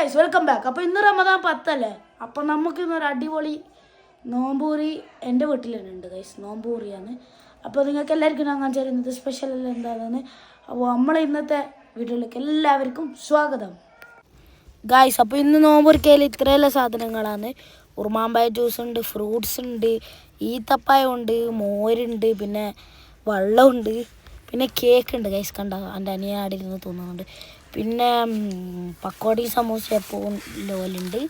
Guys welcome back. അപ്പോൾ ഇന്ന് റമദാൻ 10 അല്ലേ. അപ്പോൾ നമുക്ക് ഇന്നൊരു അടിപൊളി നോമ്പൂരി എൻ്റെ വീട്ടിൽ തന്നെ ഉണ്ട് ഗൈസ്. നോമ്പൂരിയാണ്. അപ്പോൾ നിങ്ങൾക്ക് എല്ലാവർക്കും ഞാൻ കാണിച്ചു തരുന്നത് സ്പെഷ്യൽ അല്ല എന്താണെന്ന്. അപ്പോൾ നമ്മളെ ഇന്നത്തെ വീഡിയോയിലേക്ക് എല്ലാവർക്കും സ്വാഗതം ഗൈസ്. അപ്പോൾ ഇന്ന് നോമ്പൂരിക്കയിൽ ഇത്രയുള്ള സാധനങ്ങളാണ്. ഉറുമാമ്പായ ജ്യൂസ് ഉണ്ട്, ഫ്രൂട്ട്സ് ഉണ്ട്, ഈത്തപ്പായ ഉണ്ട്, മോരുണ്ട്, പിന്നെ വെള്ളമുണ്ട്, പിന്നെ കേക്ക് ഉണ്ട് ഗൈസ്. കണ്ട എൻ്റെ അനിയാടിരുന്ന് തോന്നുന്നുണ്ട്. പിന്നെ പക്കോടി സമൂസ എപ്പോഴും ലോലുണ്ട്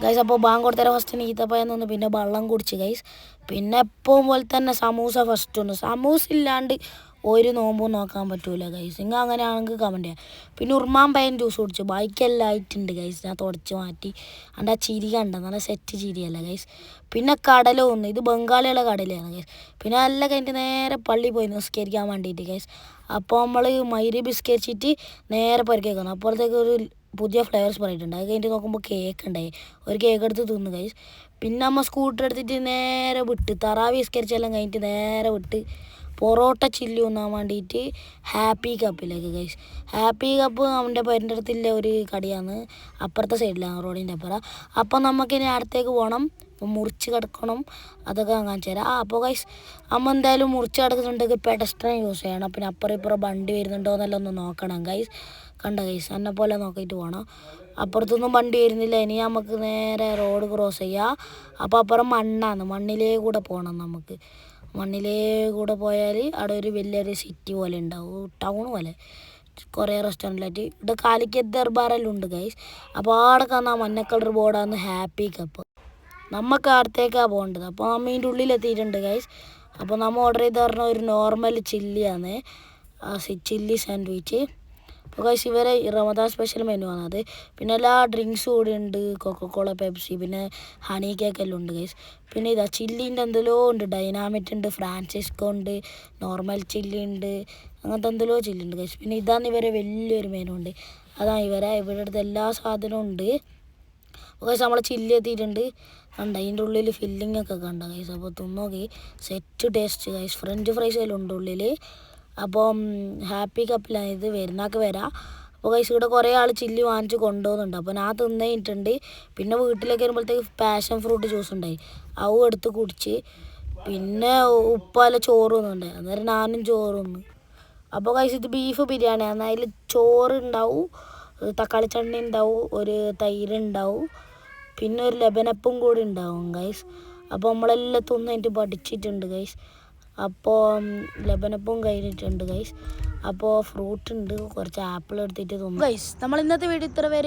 ഗൈസ്. അപ്പോൾ ബാങ്ക് കൊടുത്തര ഫസ്റ്റിന് ഈത്തപ്പഴം തന്നു, പിന്നെ വെള്ളം കുടിച്ച് ഗൈസ്. പിന്നെ എപ്പോഴും പോലെ തന്നെ സമൂസ ഫസ്റ്റ് ഒന്ന്. സമൂസ ഇല്ലാണ്ട് ഒരു നോമ്പും നോക്കാൻ പറ്റൂല ഗൈസ്. നിങ്ങൾ അങ്ങനെയാണെങ്കിൽ കമൻറ്റ് ചെയ്യാം. പിന്നെ ഉറുമാമ്പഴം ജ്യൂസ് കുടിച്ചു. ബാക്കിയെല്ലാം ആയിട്ടുണ്ട് ഗൈസ്. ഞാൻ തുടച്ച് മാറ്റി. എൻ്റെ ആ ചിരി കണ്ട നല്ല സെറ്റ് ചിരിയല്ല ഗൈസ്. പിന്നെ കടല ഒന്ന്, ഇത് ബംഗാളികളുടെ കടലയാണ് ഗൈസ്. പിന്നെ നല്ല കഴിഞ്ഞിട്ട് നേരെ പള്ളി പോയി നിസ്കരിക്കാൻ വേണ്ടിയിട്ട് ഗൈസ്. അപ്പോൾ നമ്മൾ മൈരി ബിസ്കരിച്ചിട്ട് നേരെ പൊരക്കേക്കണം. അപ്പോഴത്തേക്ക് ഒരു പുതിയ ഫ്ലേവേഴ്സ് പറഞ്ഞിട്ടുണ്ട്. അത് കഴിഞ്ഞിട്ട് നോക്കുമ്പോൾ കേക്ക് ഉണ്ടായി. ഒരു കേക്ക് എടുത്ത് തിന്നു ഗൈസ്. പിന്നെ നമ്മൾ സ്കൂട്ടർ എടുത്തിട്ട് നേരെ വിട്ട് തറാവി ബിസ്കരിച്ചെല്ലാം കഴിഞ്ഞിട്ട് നേരെ വിട്ട് പൊറോട്ട ചില്ലി തിന്നാൻ വേണ്ടിയിട്ട് ഹാപ്പി കപ്പിലേക്ക് ഗൈസ്. ഹാപ്പി കപ്പ് നമ്മുടെ പേരിൻ്റെ അടുത്തുള്ള ഒരു കടയാണ്, അപ്പുറത്തെ സൈഡിലാണ് റോഡിൻ്റെ അപ്പുറം. അപ്പോൾ നമുക്കിനി അടുത്തേക്ക് പോകണം, മുറിച്ച് കിടക്കണം, അതൊക്കെ കാണിച്ചു തരാം. അപ്പോൾ ഗൈസ് നമ്മൾ എന്തായാലും മുറിച്ച് കിടക്കുന്നുണ്ടെങ്കിൽ പെഡസ്ട്രൻ യൂസ് ചെയ്യണം. പിന്നെ അപ്പുറം ഇപ്പുറം വണ്ടി വരുന്നുണ്ടോ എന്നെല്ലാം ഒന്ന് നോക്കണം ഗൈസ്. കണ്ട ഗൈസ്, എന്നെ പോലെ നോക്കിയിട്ട് പോകണം. അപ്പുറത്തൊന്നും വണ്ടി വരുന്നില്ല. ഇനി നമുക്ക് നേരെ റോഡ് ക്രോസ് ചെയ്യാം. അപ്പോൾ അപ്പുറം മണ്ണാണ്, മണ്ണിലേ കൂടെ പോകണം. നമുക്ക് മണ്ണിലേ കൂടെ പോയാൽ അവിടെ ഒരു വലിയൊരു സിറ്റി പോലെ ഉണ്ടാവും, ടൗൺ പോലെ, കുറേ റെസ്റ്റോറൻറ്റിലായിട്ട്. ഇവിടെ കാലിക്കറ്റ് ദർബാറെല്ലാം ഉണ്ട് ഗൈസ്. അപ്പോൾ അവിടെ കാണാൻ മഞ്ഞ കളർ ബോർഡാണ് ഹാപ്പി കപ്പ്. നമുക്ക് അടുത്തേക്കാണ് പോകേണ്ടത്. അപ്പോൾ നമ്മൾ ഇതിൻ്റെ ഉള്ളിലെത്തിയിട്ടുണ്ട് ഗൈസ്. അപ്പോൾ നമ്മൾ ഓർഡർ ചെയ്ത് പറഞ്ഞ ഒരു നോർമൽ ചില്ലിയാണ്, ചില്ലി സാൻഡ്വിച്ച്. അപ്പോൾ ഗൈസ് ഇവരെ റമദാൻ സ്പെഷ്യൽ മെനു ആണത്. പിന്നെ എല്ലാ ഡ്രിങ്ക്സും കൂടി ഉണ്ട്, കൊക്കക്കോള, പെപ്സി, പിന്നെ ഹണി കേക്ക് എല്ലാം ഉണ്ട് ഗൈസ്. പിന്നെ ഇതാ ചില്ലീൻ്റെ എന്തെല്ലോ ഉണ്ട്, ഡൈനാമിറ്റ് ഉണ്ട്, ഫ്രാൻസിസ്കോ ഉണ്ട്, നോർമൽ ചില്ലി ഉണ്ട്, അങ്ങനത്തെ എന്തെല്ലോ ചില്ലി ഉണ്ട് ഗൈസ്. പിന്നെ ഇതാണ് ഇവരെ വലിയൊരു മെനു ഉണ്ട്. അതാണ് ഇവിടെ അടുത്ത് എല്ലാ സാധനവും ഉണ്ട്. ഗൈസ് നമ്മൾ ചില്ലി എത്തിയിട്ടുണ്ട്. കണ്ട അതിൻ്റെ ഉള്ളിൽ ഫില്ലിംഗ് ഒക്കെ കണ്ട ഗൈസ്. അപ്പോൾ തിന്നോക്കി set taste guys. French fries എല്ലാം ഉണ്ട് ഉള്ളിൽ. അപ്പം ഹാപ്പി കപ്പിലാണ് ഇത്, വരുന്നൊക്കെ വരാം. അപ്പോൾ ഗൈസ് ഇവിടെ കുറേ ആൾ ചില്ലി വാങ്ങിച്ച് കൊണ്ടുപോകുന്നുണ്ട്. അപ്പോൾ ഞാൻ തിന്നിട്ടുണ്ട്. പിന്നെ വീട്ടിലേക്ക് വരുമ്പോഴത്തേക്ക് പാഷൻ ഫ്രൂട്ട് ജ്യൂസ് ഉണ്ടായി, അതും എടുത്ത് കുടിച്ച്. പിന്നെ ഉപ്പാല ചോറ് തിന്നുണ്ടായി, അന്നേരം ഞാനും ചോറ് തിന്നു. അപ്പോൾ ഗൈസ് ഇത് ബീഫ് ബിരിയാണിയാണ്. അതിൽ ചോറ് ഉണ്ടാവും, തക്കാളി ചട്നി ഉണ്ടാവും, ഒരു തൈര് ഉണ്ടാവും, പിന്നെ ഒരു ലബനപ്പം കൂടി ഉണ്ടാവും ഗൈസ്. അപ്പോൾ നമ്മളെല്ലാം തിന്നിട്ട് പഠിച്ചിട്ടുണ്ട് ഗൈസ്. അപ്പോൾ ലബനപ്പം കഴിഞ്ഞിട്ടുണ്ട് ഗൈസ്. അപ്പോൾ ഫ്രൂട്ട് ഉണ്ട്, കുറച്ച് ആപ്പിൾ എടുത്തിട്ട് തിന്നു ഗൈസ്. നമ്മൾ ഇന്നത്തെ വീഡിയോ ഇത്ര വരെ.